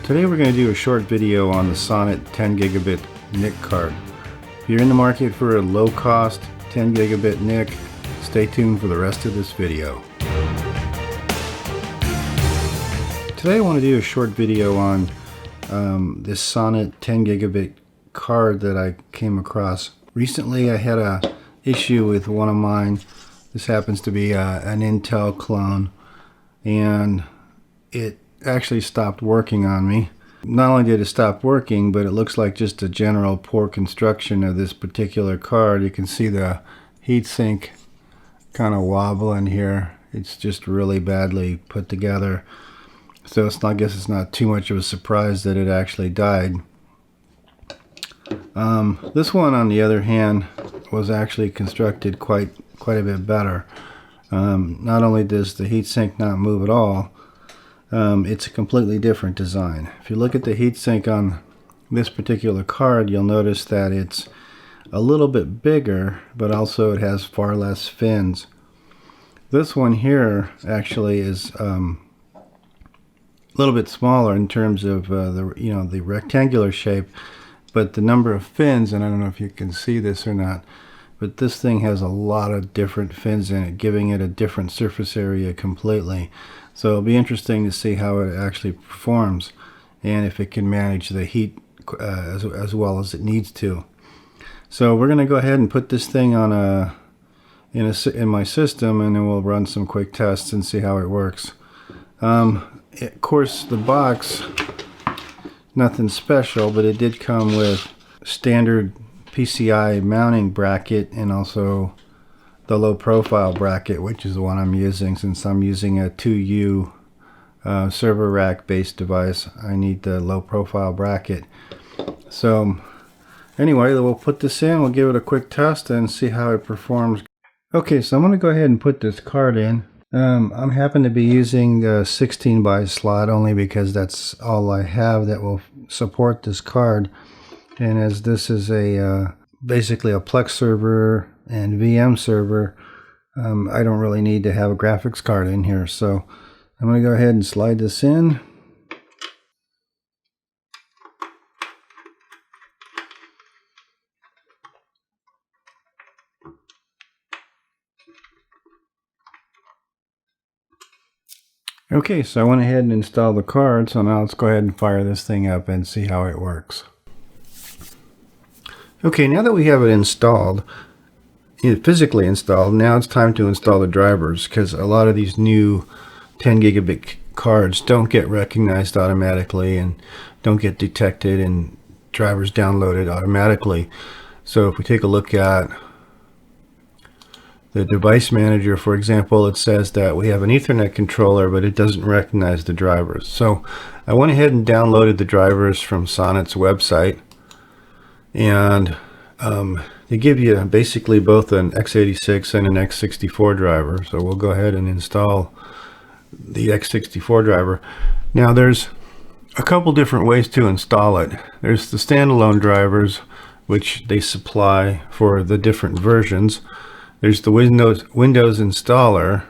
Today we're going to do a short video on the Sonnet 10 gigabit NIC card. If you're in the market for a low cost 10 gigabit NIC, stay tuned for the rest of this video. Today I want to do a short video on this Sonnet 10 gigabit card that I came across. Recently I had a issue with one of mine. This happens to be an Intel clone, and it actually stopped working on me. Not only did it stop working, but it looks like just a general poor construction of this particular card. You can see the heatsink kind of wobbling here. It's just really badly put together. So I guess it's not too much of a surprise that it actually died. This one, on the other hand, was actually constructed quite a bit better. Not only does the heatsink not move at all, it's a completely different design. If you look at the heatsink on this particular card, you'll notice that it's a little bit bigger, but also it has far less fins. This one here actually is a little bit smaller in terms of the rectangular shape, but the number of fins, and I don't know if you can see this or not, but this thing has a lot of different fins in it, giving it a different surface area completely. So it'll be interesting to see how it actually performs and if it can manage the heat as well as it needs to. So we're going to go ahead and put this thing on in my system, and then we'll run some quick tests and see how it works. Of course, the box, nothing special, but it did come with standard PCI mounting bracket and also the low profile bracket, which is the one I'm using. Since I'm using a 2U server rack based device, I need the low profile bracket. So anyway, we'll put this in, we'll give it a quick test and see how it performs. Okay, so I'm going to go ahead and put this card in. I'm happen to be using the 16 by slot only because that's all I have that will support this card. And as this is basically a Plex server and VM server, I don't really need to have a graphics card in here. So I'm going to go ahead and slide this in. Okay, so I went ahead and installed the card, so now let's go ahead and fire this thing up and see how it works. Okay, now that we have it installed, physically installed, now it's time to install the drivers, because a lot of these new 10 gigabit cards don't get recognized automatically and don't get detected and drivers downloaded automatically. So if we take a look at the device manager, for example, it says that we have an Ethernet controller, but it doesn't recognize the drivers. So I went ahead and downloaded the drivers from Sonnet's website, and they give you basically both an x86 and an x64 driver. So we'll go ahead and install the x64 driver. Now there's a couple different ways to install it. There's the standalone drivers, which they supply for the different versions. There's the Windows installer,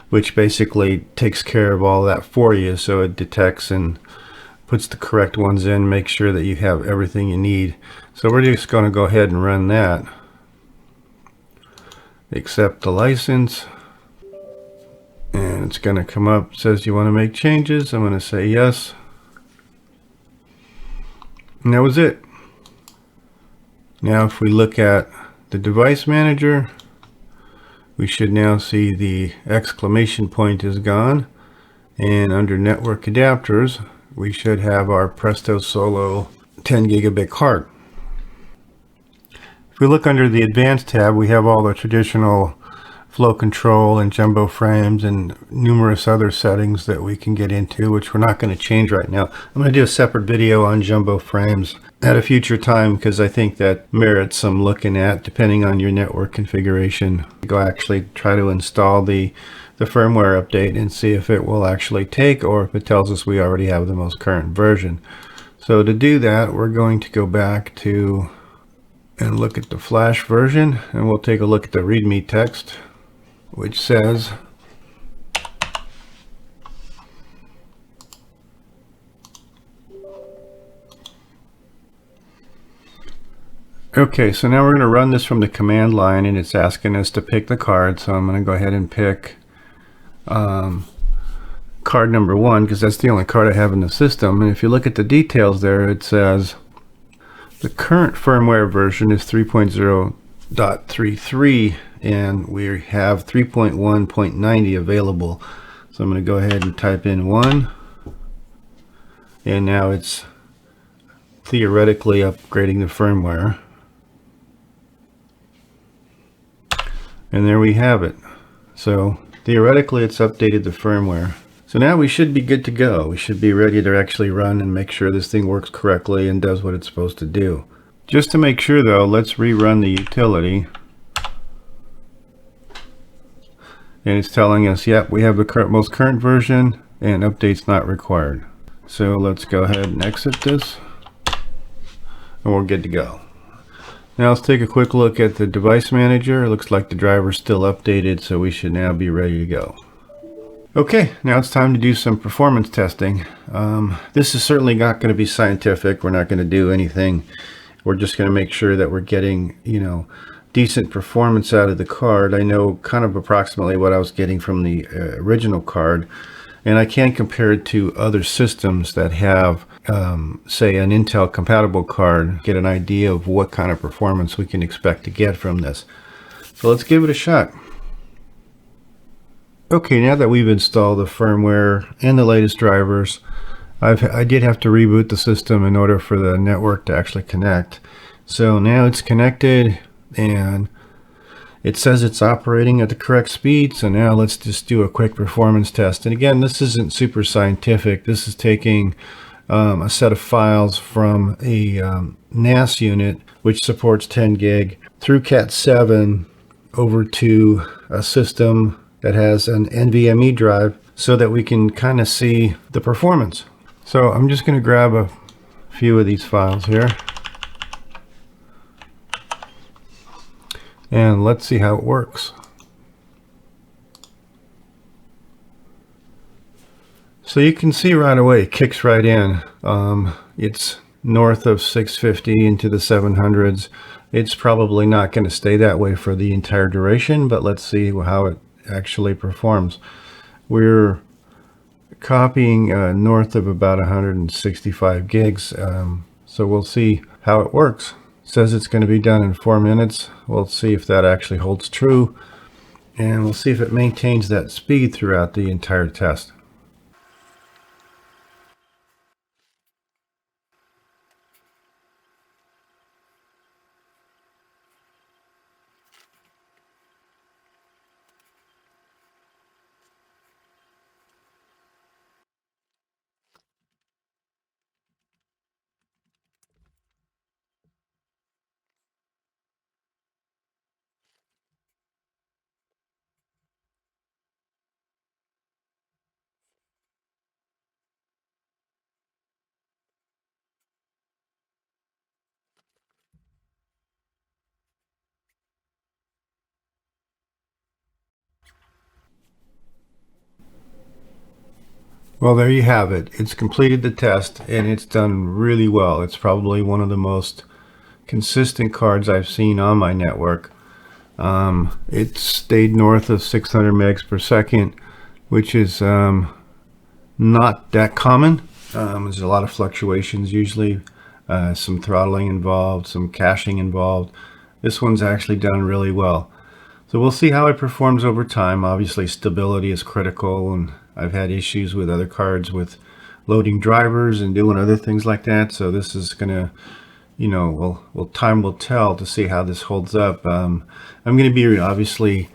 which basically takes care of all that for you. So it detects and puts the correct ones in, make sure that you have everything you need. So we're just going to go ahead and run that. Accept the license. And it's going to come up, says you want to make changes. I'm going to say yes. And that was it. Now if we look at the device manager, we should now see the exclamation point is gone, and under network adapters we should have our Presto Solo 10 gigabit card. If we look under the advanced tab, we have all the traditional flow control and jumbo frames and numerous other settings that we can get into, which we're not going to change right now. I'm going to do a separate video on jumbo frames at a future time, because I think that merits some looking at depending on your network configuration. Go actually try to install the firmware update and see if it will actually take, or if it tells us we already have the most current version. So to do that, we're going to go back to and look at the flash version, and we'll take a look at the README text, which says Okay, so now we're going to run this from the command line, and it's asking us to pick the card. So I'm going to go ahead and pick card number 1, because that's the only card I have in the system. And if you look at the details there, it says the current firmware version is 3.0.33, and we have 3.1.90 available. So I'm going to go ahead and type in 1, and now it's theoretically upgrading the firmware. And there we have it. So theoretically it's updated the firmware. So now we should be good to go. We should be ready to actually run and make sure this thing works correctly and does what it's supposed to do. Just to make sure though, let's rerun the utility. And it's telling us, yep, we have the most current version and updates not required. So let's go ahead and exit this, and we're good to go. Now let's take a quick look at the device manager. It looks like the driver's still updated, so we should now be ready to go. Okay, now it's time to do some performance testing. This is certainly not going to be scientific. We're not going to do anything. We're just going to make sure that we're getting, decent performance out of the card. I know kind of approximately what I was getting from the original card, and I can compare it to other systems that have say an Intel compatible card, get an idea of what kind of performance we can expect to get from this. So let's give it a shot. Okay, now that we've installed the firmware and the latest drivers, I did have to reboot the system in order for the network to actually connect. So now it's connected and it says it's operating at the correct speed. So now let's just do a quick performance test. And again, this isn't super scientific. This is taking a set of files from a NAS unit, which supports 10 gig, through Cat7 over to a system that has an NVMe drive so that we can kind of see the performance. So I'm just going to grab a few of these files here. And let's see how it works. So you can see right away, it kicks right in. It's north of 650 into the 700s. It's probably not going to stay that way for the entire duration, but let's see how it actually performs. We're copying north of about 165 gigs, so we'll see how it works. It says it's going to be done in 4 minutes. We'll see if that actually holds true, and we'll see if it maintains that speed throughout the entire test. Well, there you have it. It's completed the test and it's done really well. It's probably one of the most consistent cards I've seen on my network. It stayed north of 600 megs per second, which is not that common. There's a lot of fluctuations usually, some throttling involved, some caching involved. This one's actually done really well. So we'll see how it performs over time. Obviously stability is critical, and I've had issues with other cards with loading drivers and doing other things like that. So this is gonna, time will tell to see how this holds up. I'm going to be obviously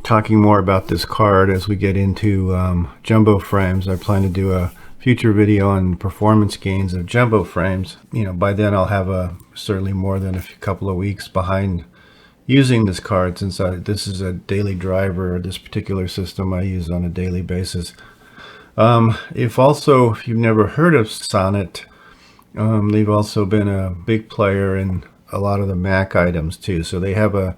talking more about this card as we get into jumbo frames. I plan to do a future video on performance gains of jumbo frames. By then I'll have certainly more than a couple of weeks behind using this card, since this is a daily driver. This particular system I use on a daily basis. If you've never heard of Sonnet, they've also been a big player in a lot of the Mac items too. So they're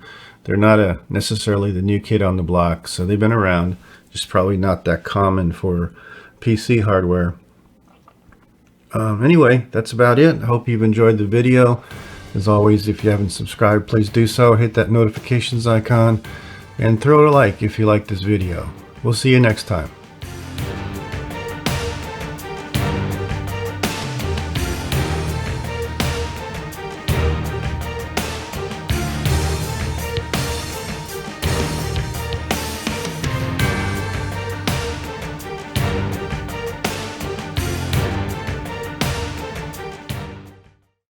not necessarily the new kid on the block. So they've been around, just probably not that common for PC hardware. Anyway, that's about it. I hope you've enjoyed the video. As always, if you haven't subscribed, please do so. Hit that notifications icon and throw it a like if you like this video. We'll see you next time.